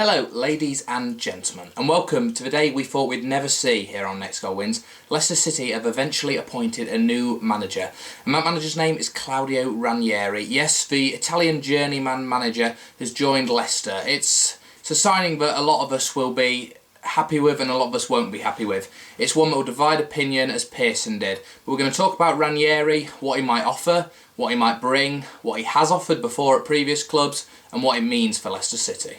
Hello ladies and gentlemen, and welcome to the day we thought we'd never see here on Next Goal Wins. Leicester City have eventually appointed a new manager, and that manager's name is Claudio Ranieri. Yes, the Italian journeyman manager has joined Leicester. It's a signing that a lot of us will be happy with and a lot of us won't be happy with. It's one that will divide opinion as Pearson did. But we're going to talk about Ranieri, what he might offer, what he might bring, what he has offered before at previous clubs, and what it means for Leicester City.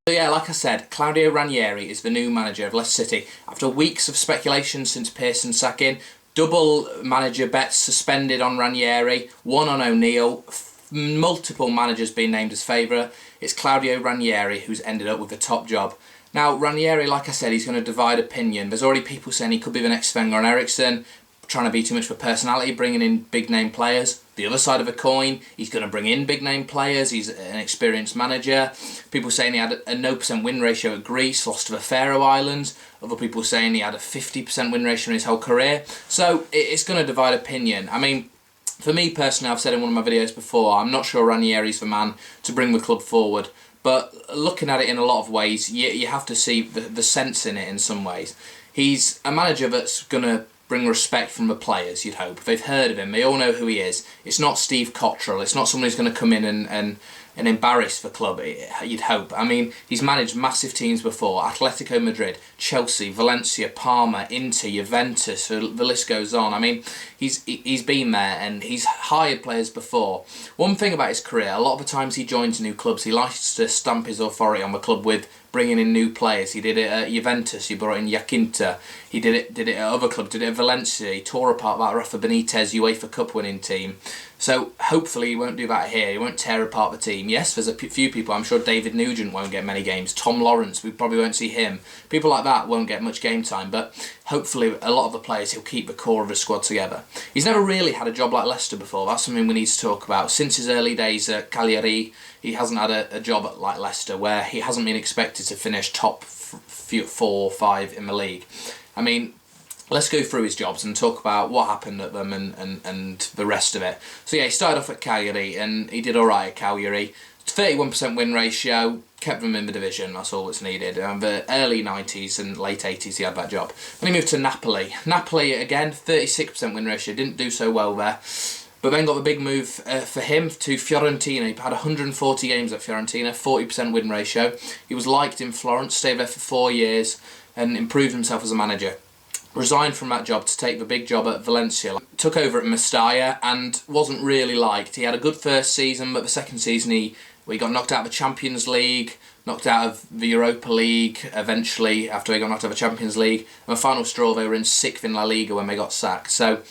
So yeah, like I said, Claudio Ranieri is the new manager of Leicester City. After weeks of speculation since Pearson's sacking, double manager bets suspended on Ranieri, one on O'Neill, multiple managers being named as favourite. It's Claudio Ranieri who's ended up with the top job. Now, Ranieri, like I said, he's going to divide opinion. There's already people saying he could be the next Sven-Göran Eriksson, trying to be too much for personality, bringing in big name players. The other side of a coin, he's going to bring in big name players. He's an experienced manager. People saying he had a 0% win ratio at Greece, lost to the Faroe Islands. Other people saying he had a 50% win ratio in his whole career. So it's going to divide opinion. I mean, for me personally, I've said in one of my videos before, I'm not sure Ranieri's the man to bring the club forward. But looking at it in a lot of ways, you have to see the sense in it in some ways. He's a manager that's going to bring respect from the players, you'd hope. They've heard of him, they all know who he is. It's not Steve Cottrell, it's not someone who's going to come in and embarrass the club, you'd hope. I mean, he's managed massive teams before: Atletico Madrid, Chelsea, Valencia, Parma, Inter, Juventus, the list goes on. I mean, he's been there and he's hired players before. One thing about his career, a lot of the times he joins new clubs, he likes to stamp his authority on the club with bringing in new players. He did it at Juventus, he brought in Jacinta, he did it at other clubs, did it at Valencia, he tore apart that Rafa Benitez UEFA Cup winning team. So hopefully he won't do that here, he won't tear apart the team. Yes, there's a few people, I'm sure David Nugent won't get many games, Tom Lawrence, we probably won't see him. People like that won't get much game time, but hopefully a lot of the players, he'll keep the core of his squad together. He's never really had a job like Leicester before, that's something we need to talk about. Since his early days at Cagliari, he hasn't had a job like Leicester where he hasn't been expected to finish top 4 or 5 in the league. I mean, let's go through his jobs and talk about what happened at them and the rest of it. So yeah, he started off at Cagliari and he did alright at Cagliari. 31% win ratio, kept them in the division, that's all that's needed. The early 90s and late 80s he had that job. Then he moved to Napoli. Napoli again, 36% win ratio, didn't do so well there. But then got the big move for him to Fiorentina. He had 140 games at Fiorentina, 40% win ratio. He was liked in Florence, stayed there for 4 years and improved himself as a manager. Resigned from that job to take the big job at Valencia. Took over at Mestalla and wasn't really liked. He had a good first season, but the second season he got knocked out of the Champions League, knocked out of the Europa League eventually after he got knocked out of the Champions League. And the final straw, they were in 6th in La Liga when they got sacked. So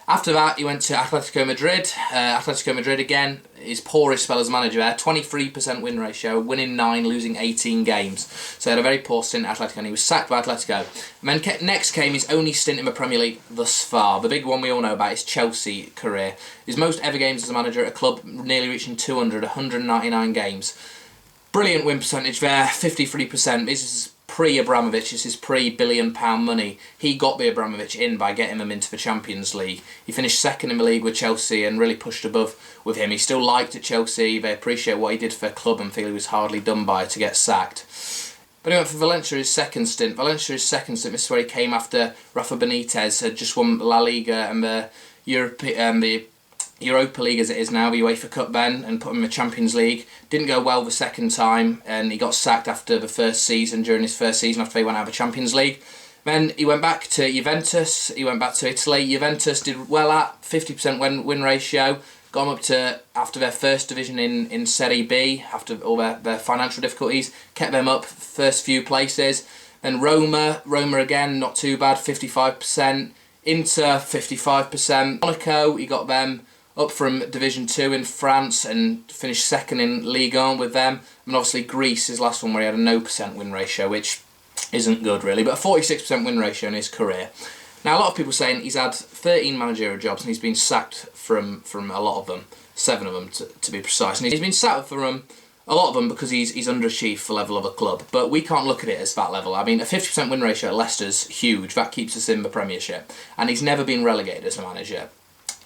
after that, he went to Atletico Madrid. Atletico Madrid again, his poorest spell as manager there, 23% win ratio, winning 9, losing 18 games. So he had a very poor stint at Atletico and he was sacked by Atletico. And then next came his only stint in the Premier League thus far. The big one we all know about is Chelsea career. His most ever games as a manager at a club, nearly reaching 200, 199 games. Brilliant win percentage there, 53%. This is pre-Abramovich, this is pre-billion-pound money. He got the Abramovich in by getting them into the Champions League. He finished second in the league with Chelsea and really pushed above with him. He's still liked at Chelsea, they appreciate what he did for their club and feel he was hardly done by to get sacked. But he went for Valencia his second stint. This is where he came after Rafa Benitez had just won La Liga and the Europa League as it is now, the UEFA Cup then, and put him in the Champions League. Didn't go well the second time and he got sacked after the first season, during his first season after they went out of the Champions League. Then he went back to Juventus, he went back to Italy. Juventus did well at 50% win ratio, got them up to, after their first division in Serie B, after all their financial difficulties, kept them up first few places. Then Roma again, not too bad, 55%. Inter, 55%. Monaco, he got them up from Division 2 in France and finished second in Ligue 1 with them. And obviously Greece, his last one, where he had a 0% win ratio, which isn't good really, but a 46% win ratio in his career. Now a lot of people saying he's had 13 managerial jobs and he's been sacked from a lot of them, 7 of them to be precise. And he's been sacked from a lot of them because he's underachieved for level of a club, but we can't look at it as that level. I mean, a 50% win ratio at Leicester's huge, that keeps us in the Premiership, and he's never been relegated as a manager.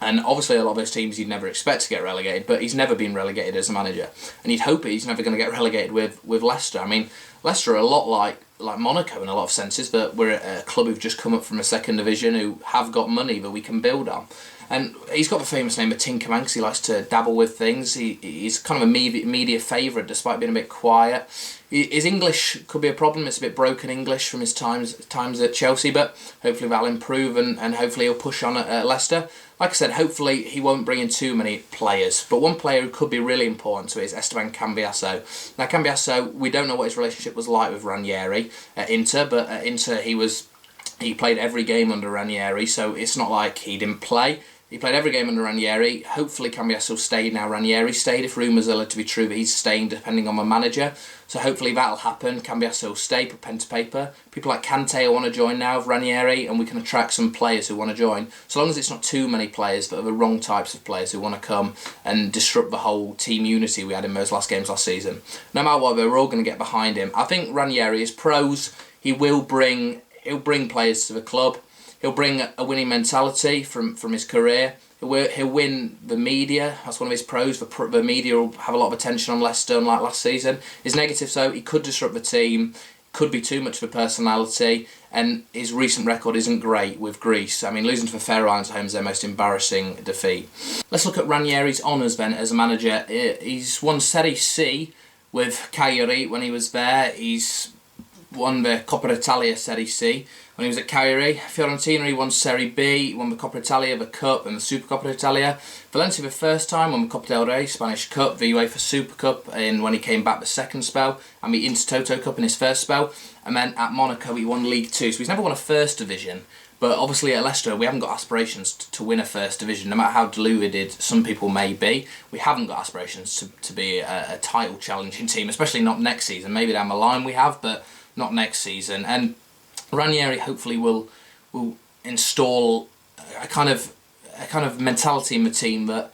And obviously a lot of those teams you'd never expect to get relegated, but he's never been relegated as a manager. And you'd hope he's never going to get relegated with Leicester. I mean, Leicester are a lot like Monaco in a lot of senses, that we're a club who've just come up from a second division, who have got money that we can build on. And he's got the famous name of Tinker Man because he likes to dabble with things. He's kind of a media favourite despite being a bit quiet. His English could be a problem. It's a bit broken English from his times at Chelsea, but hopefully that'll improve and hopefully he'll push on at Leicester. Like I said, hopefully he won't bring in too many players, but one player who could be really important to it is Esteban Cambiasso. Now Cambiasso, we don't know what his relationship was like with Ranieri at Inter, but at Inter he played every game under Ranieri, so it's not like he didn't play. He played every game under Ranieri. Hopefully Cambiasso stayed now. Ranieri stayed, if rumours are to be true that he's staying depending on the manager. So hopefully that'll happen. Cambiasso will stay, put pen to paper. People like Kante want to join now of Ranieri, and we can attract some players who want to join. So long as it's not too many players that are the wrong types of players who want to come and disrupt the whole team unity we had in those last games last season. No matter what, we're all going to get behind him. I think Ranieri is pros. He'll bring players to the club. He'll bring a winning mentality from his career. He'll win the media. That's one of his pros. The media will have a lot of attention on Leicester, unlike last season. His negatives, though, he could disrupt the team. Could be too much for personality. And his recent record isn't great with Greece. I mean, losing to the Faroe Islands at home is their most embarrassing defeat. Let's look at Ranieri's honours then as a manager. He's won Serie C with Cagliari when he was there. He's won the Coppa Italia Serie C when he was at Cagliari. Fiorentina, he won Serie B, won the Coppa Italia, the Cup and the Supercoppa Italia. Valencia the first time, won the Copa del Rey, Spanish Cup, the UEFA Super Cup when he came back the second spell, and the Intertoto Cup in his first spell. And then at Monaco he won League Two, so he's never won a first division. But obviously at Leicester we haven't got aspirations to win a first division, no matter how deluded some people may be. We haven't got aspirations to be a title challenging team, especially not next season. Maybe down the line we have, but not next season. And Ranieri hopefully will install a kind of mentality in the team that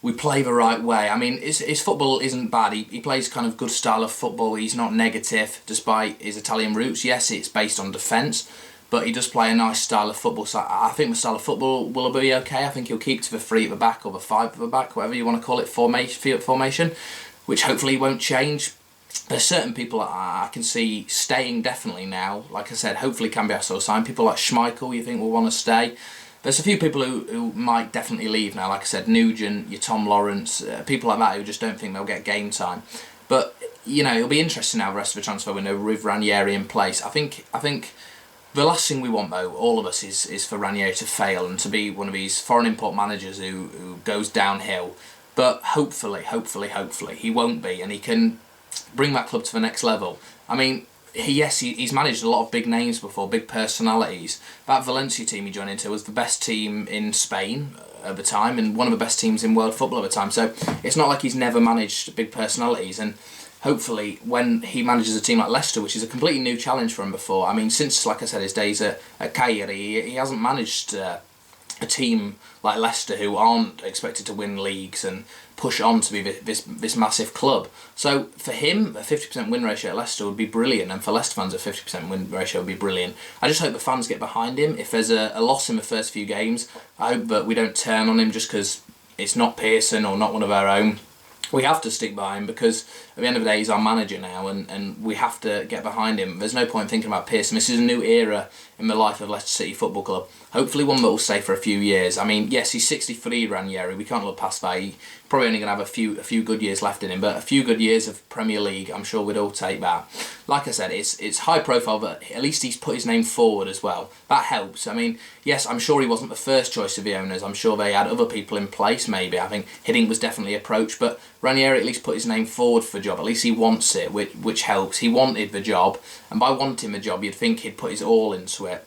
we play the right way. I mean, his football isn't bad. He plays kind of good style of football. He's not negative, despite his Italian roots. Yes, it's based on defence, but he does play a nice style of football. So I think the style of football will be okay. I think he'll keep to the 3 at the back or the 5 at the back, whatever you want to call it, formation, which hopefully won't change. There's certain people I can see staying definitely now. Like I said, hopefully Cambiasso will sign. People like Schmeichel you think will want to stay. There's a few people who might definitely leave now. Like I said, Nugent, your Tom Lawrence, people like that who just don't think they'll get game time. But, you know, it'll be interesting now the rest of the transfer window with Ranieri in place. I think the last thing we want, though, all of us, is for Ranieri to fail and to be one of these foreign import managers who goes downhill. But hopefully, he won't be, and he can bring that club to the next level. I mean, he's managed a lot of big names before, big personalities. That Valencia team he joined into was the best team in Spain at the time and one of the best teams in world football at the time. So it's not like he's never managed big personalities. And hopefully when he manages a team like Leicester, which is a completely new challenge for him before, I mean, since, like I said, his days at Cagliari, he hasn't managed a team like Leicester who aren't expected to win leagues and push on to be this massive club. So for him, a 50% win ratio at Leicester would be brilliant, and for Leicester fans, a 50% win ratio would be brilliant. I just hope the fans get behind him. If there's a loss in the first few games, I hope that we don't turn on him just because it's not Pearson or not one of our own. We have to stick by him because at the end of the day he's our manager now, and we have to get behind him. There's no point thinking about Pearson. This is a new era in the life of Leicester City Football Club. Hopefully one that will stay for a few years. I mean, yes, he's 63, Ranieri. We can't look past that. He's probably only going to have a few good years left in him, but a few good years of Premier League, I'm sure we'd all take that. Like I said, it's high profile, but at least he's put his name forward as well. That helps. I mean, yes, I'm sure he wasn't the first choice of the owners. I'm sure they had other people in place, maybe. I think Hiddink was definitely approached, but Ranieri at least put his name forward for the job. At least he wants it, which helps. He wanted the job, and by wanting the job, you'd think he'd put his all into it.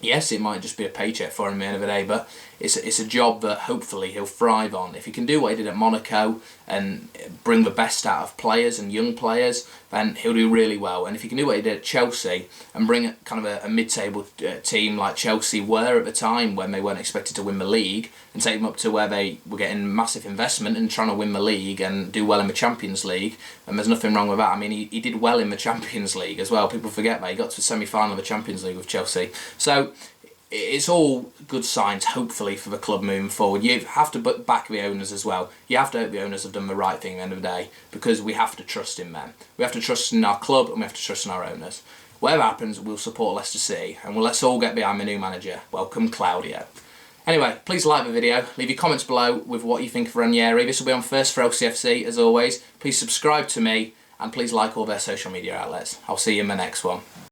Yes, it might just be a paycheck for him at the end of the day, but it's a job that hopefully he'll thrive on. If he can do what he did at Monaco and bring the best out of players and young players, then he'll do really well. And if he can do what he did at Chelsea and bring kind of a mid-table team like Chelsea were at the time when they weren't expected to win the league, and take them up to where they were getting massive investment and trying to win the league and do well in the Champions League, and there's nothing wrong with that. I mean, he did well in the Champions League as well. People forget that. He got to the semi-final of the Champions League with Chelsea. So it's all good signs, hopefully, for the club moving forward. You have to back the owners as well. You have to hope the owners have done the right thing at the end of the day, because we have to trust in them. We have to trust in our club, and we have to trust in our owners. Whatever happens, we'll support Leicester City, and let's all get behind the new manager. Welcome, Claudio. Anyway, please like the video, leave your comments below with what you think of Ranieri. This will be on First for LCFC, as always. Please subscribe to me, and please like all their social media outlets. I'll see you in the next one.